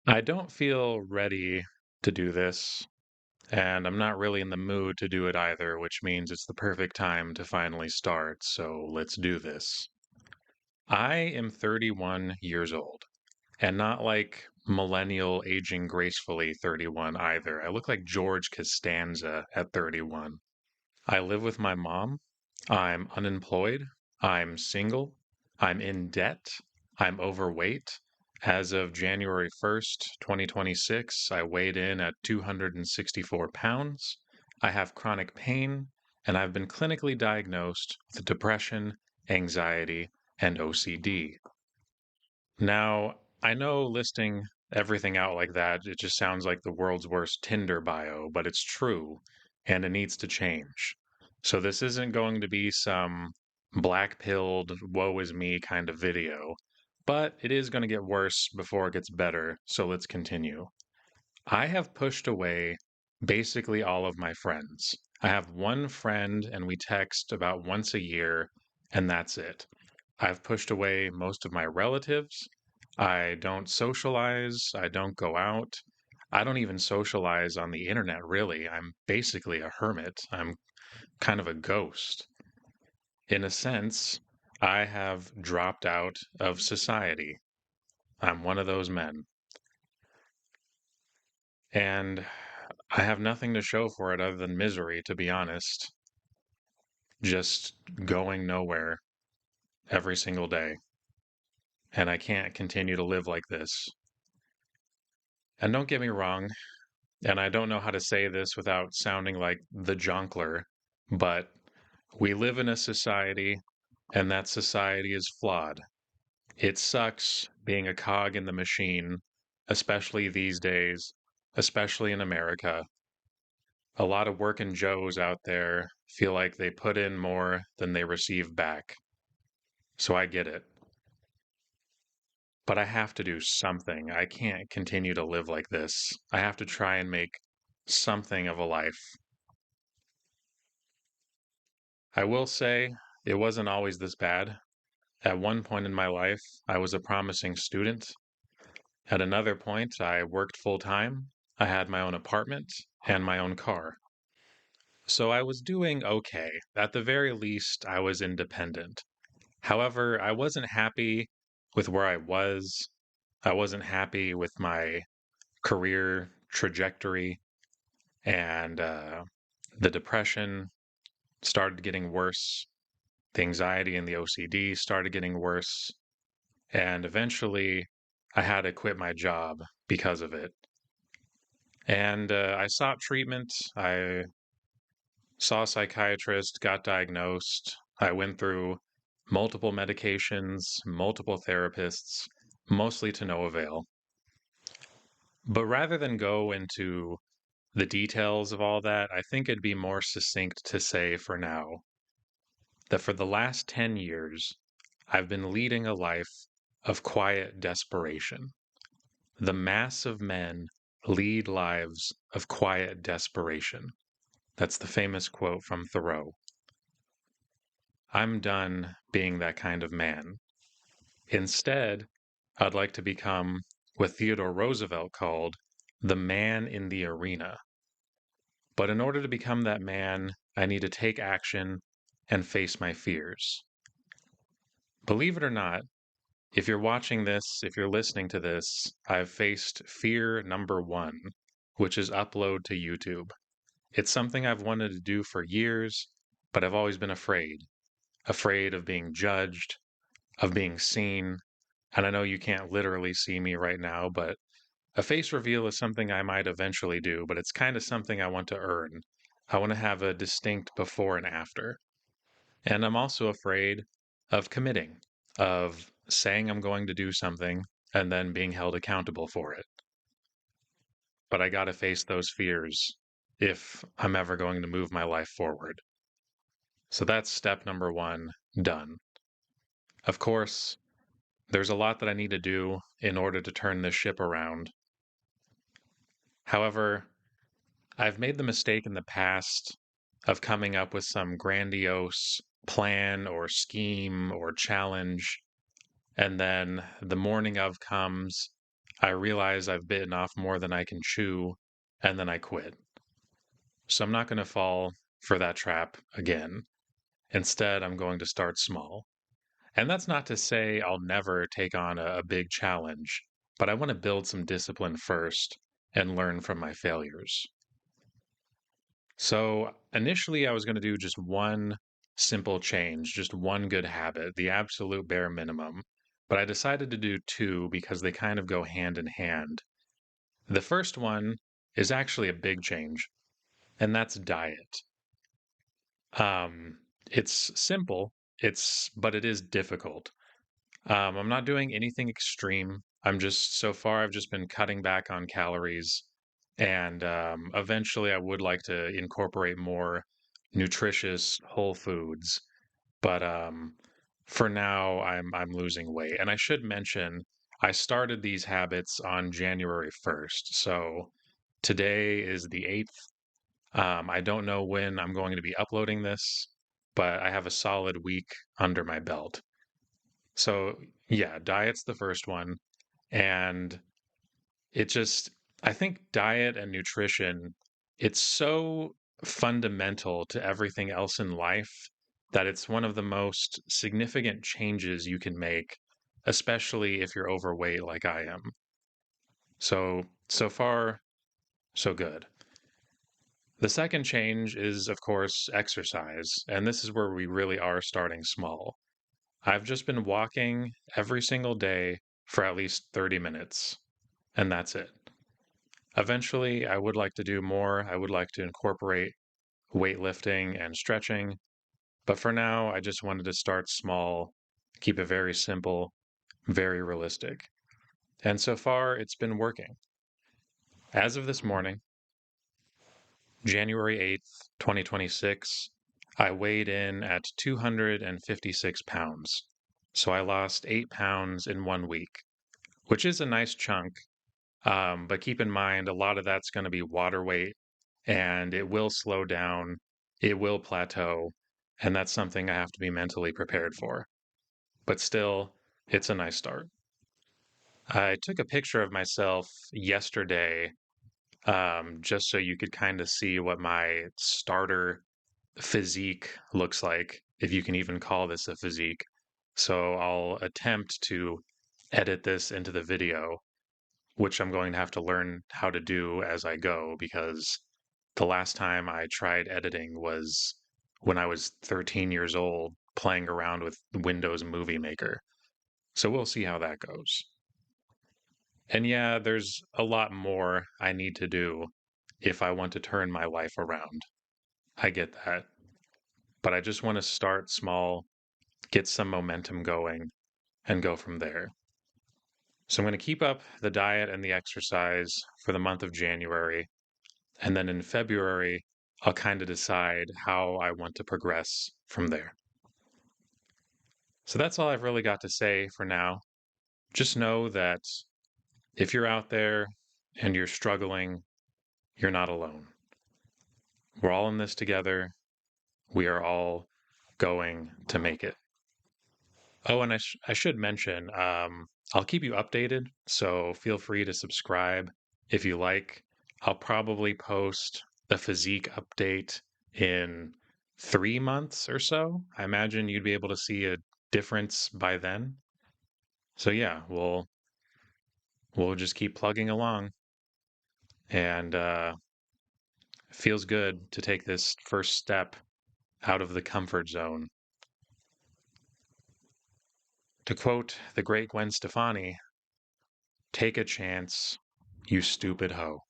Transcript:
I don't feel ready to do this, and I'm not really in the mood to do it either, which means it's the perfect time to finally start, so let's do this. I am 31 years old, and not like millennial aging gracefully 31 either. I look like George Costanza at 31. I live with my mom. I'm unemployed. I'm single. I'm in debt. I'm overweight. As of January 1st, 2026, I weighed in at 264 pounds. I have chronic pain, and I've been clinically diagnosed with depression, anxiety, and OCD. Now, I know listing everything out like that, it just sounds like the world's worst Tinder bio, but it's true, and it needs to change. So this isn't going to be some black-pilled, woe is me kind of video, but it is going to get worse before it gets better, so let's continue. I have pushed away basically all of my friends. I have one friend, and we text about once a year, and that's it. I've pushed away most of my relatives. I don't socialize. I don't go out. I don't even socialize on the internet, really. I'm basically a hermit. I'm kind of a ghost. In a sense, I have dropped out of society. I'm one of those men. And I have nothing to show for it other than misery, to be honest. Just going nowhere every single day. And I can't continue to live like this. And don't get me wrong, and I don't know how to say this without sounding like the jonkler, but we live in a society, and that society is flawed. It sucks being a cog in the machine, especially these days, especially in America. A lot of working Joes out there feel like they put in more than they receive back. So I get it. But I have to do something. I can't continue to live like this. I have to try and make something of a life. I will say it wasn't always this bad. At one point in my life, I was a promising student. At another point, I worked full time. I had my own apartment and my own car. So I was doing okay. At the very least, I was independent. However, I wasn't happy with where I was. I wasn't happy with my career trajectory, and the depression started getting worse. The anxiety and the OCD started getting worse. And eventually, I had to quit my job because of it. And I sought treatment. I saw a psychiatrist, got diagnosed. I went through multiple medications, multiple therapists, mostly to no avail. But rather than go into the details of all that, I think it'd be more succinct to say for now that for the last 10 years, I've been leading a life of quiet desperation. The mass of men lead lives of quiet desperation. That's the famous quote from Thoreau. I'm done being that kind of man. Instead, I'd like to become what Theodore Roosevelt called the man in the arena. But in order to become that man, I need to take action and face my fears. Believe it or not, if you're watching this, if you're listening to this, I've faced fear number one, which is upload to YouTube. It's something I've wanted to do for years, but I've always been afraid of being judged, of being seen. And I know you can't literally see me right now, but a face reveal is something I might eventually do, but it's kind of something I want to earn. I want to have a distinct before and after. And I'm also afraid of committing, of saying I'm going to do something and then being held accountable for it. But I got to face those fears if I'm ever going to move my life forward. So that's step number one, done. Of course, there's a lot that I need to do in order to turn this ship around. However, I've made the mistake in the past of coming up with some grandiose plan or scheme or challenge, and then the morning of comes I realize I've bitten off more than I can chew, and then I quit. So I'm not going to fall for that trap again. Instead, I'm going to start small. And that's not to say I'll never take on a big challenge, but I want to build some discipline first and learn from my failures. So initially, I was going to do just one simple change, just one good habit, the absolute bare minimum. But I decided to do two because they kind of go hand in hand. The first one is actually a big change, and that's diet. Um, it's simple, but it is difficult. I'm not doing anything extreme. So far, I've just been cutting back on calories. And eventually, I would like to incorporate more nutritious whole foods. But for now, I'm losing weight. And I should mention, I started these habits on January 1st. So today is the 8th. I don't know when I'm going to be uploading this, but I have a solid week under my belt. So, yeah, diet's the first one. And it just, I think diet and nutrition, it's so fundamental to everything else in life that it's one of the most significant changes you can make, especially if you're overweight like I am. So far, so good. The second change is, of course, exercise. And this is where we really are starting small. I've just been walking every single day for at least 30 minutes, and that's it. Eventually, I would like to do more. I would like to incorporate weightlifting and stretching. But for now, I just wanted to start small, keep it very simple, very realistic. And so far, it's been working. As of this morning, January 8th, 2026, I weighed in at 256 pounds. So I lost 8 pounds in 1 week, which is a nice chunk. But keep in mind, a lot of that's going to be water weight and it will slow down, it will plateau. And that's something I have to be mentally prepared for. But still, it's a nice start. I took a picture of myself yesterday, just so you could kind of see what my starter physique looks like, if you can even call this a physique. So I'll attempt to edit this into the video, which I'm going to have to learn how to do as I go because the last time I tried editing was when I was 13 years old playing around with Windows Movie Maker. So we'll see how that goes. And yeah, there's a lot more I need to do if I want to turn my life around. I get that. But I just want to start small, get some momentum going, and go from there. So I'm going to keep up the diet and the exercise for the month of January. And then in February, I'll kind of decide how I want to progress from there. So that's all I've really got to say for now. Just know that if you're out there and you're struggling, you're not alone. We're all in this together. We are all going to make it. Oh, and I should mention, I'll keep you updated. So feel free to subscribe if you like. I'll probably post the physique update in 3 months or so. I imagine you'd be able to see a difference by then. So yeah, we'll just keep plugging along, and feels good to take this first step out of the comfort zone. To quote the great Gwen Stefani, take a chance, you stupid hoe.